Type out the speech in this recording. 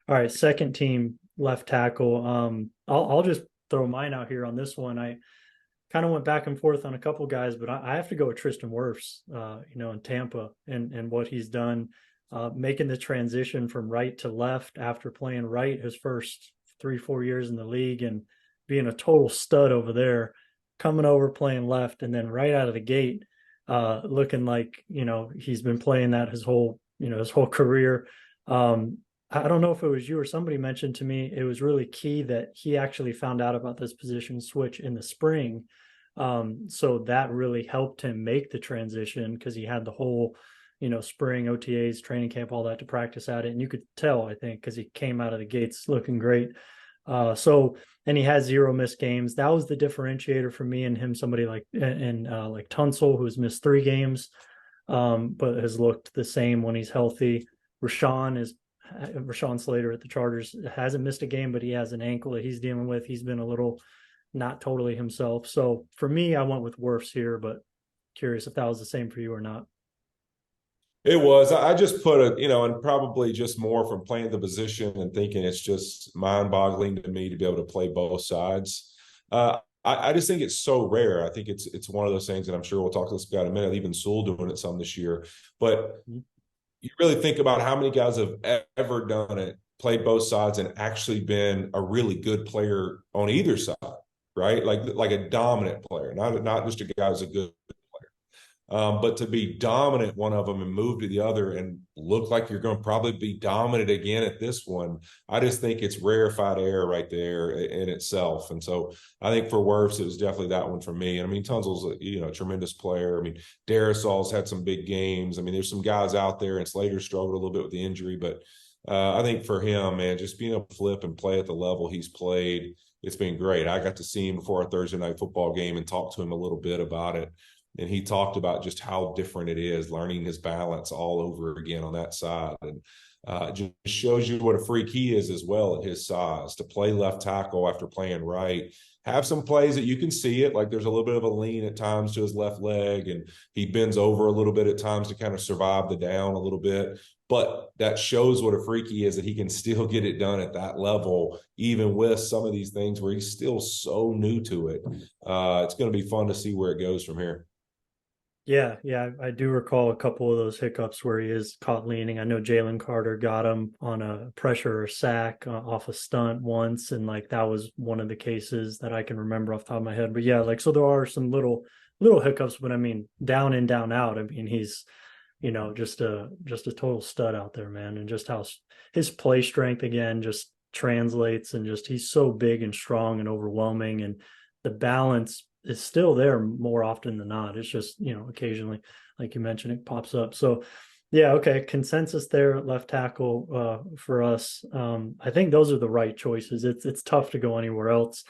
All right, second team left tackle. I'll just throw mine out here on this one. I kind of went back and forth on a couple guys, but I have to go with Tristan Wirfs, in Tampa and what he's done, making the transition from right to left after playing right his first 3, 4 years in the league and being a total stud over there, coming over playing left, and then right out of the gate, looking like he's been playing that his whole career. Um, I don't know if it was you or somebody mentioned to me it was really key that he actually found out about this position switch in the spring. So that really helped him make the transition because he had the whole, spring OTAs, training camp, all that to practice at it. And you could tell, I think, because he came out of the gates looking great. And he has 0 missed games. That was the differentiator for me and him. Somebody like Tunsil, who's missed 3 games, but has looked the same when he's healthy. Rashawn Slater at the Chargers hasn't missed a game, but he has an ankle that he's dealing with. He's been a little not totally himself. So for me, I went with Wirfs here, but curious if that was the same for you or not. It was. I just put and probably just more from playing the position and thinking it's just mind-boggling to me to be able to play both sides. I just think it's so rare. I think it's one of those things, and I'm sure we'll talk about in a minute. Even Sewell doing it some this year, but you really think about how many guys have ever done it, played both sides, and actually been a really good player on either side, right? Like a dominant player, not just a guy who's a good but to be dominant one of them and move to the other and look like you're going to probably be dominant again at this one, I just think it's rarefied air right there in itself. And so I think for Wirfs, it was definitely that one for me. And I mean, Tunsil's a tremendous player. I mean, Darisaul's had some big games. I mean, there's some guys out there, and Slater struggled a little bit with the injury, but I think for him, man, just being able to flip and play at the level he's played, it's been great. I got to see him before a Thursday night football game and talk to him a little bit about it. And he talked about just how different it is, learning his balance all over again on that side. And just shows you what a freak he is as well at his size to play left tackle after playing right. Have some plays that you can see it, like there's a little bit of a lean at times to his left leg, and he bends over a little bit at times to kind of survive the down a little bit. But that shows what a freak he is, that he can still get it done at that level, even with some of these things where he's still so new to it. It's going to be fun to see where it goes from here. Yeah, I do recall a couple of those hiccups where he is caught leaning. I know Jalen Carter got him on a pressure or sack off a stunt once, and like that was one of the cases that I can remember off the top of my head. But yeah, like so there are some little hiccups, but I mean down in, down out. I mean he's just a total stud out there, man, and just how his play strength again just translates, and just he's so big and strong and overwhelming, and the balance is still there more often than not. It's just, occasionally, like you mentioned, it pops up. So yeah, okay, consensus there at left tackle for us. I think those are the right choices. It's tough to go anywhere else.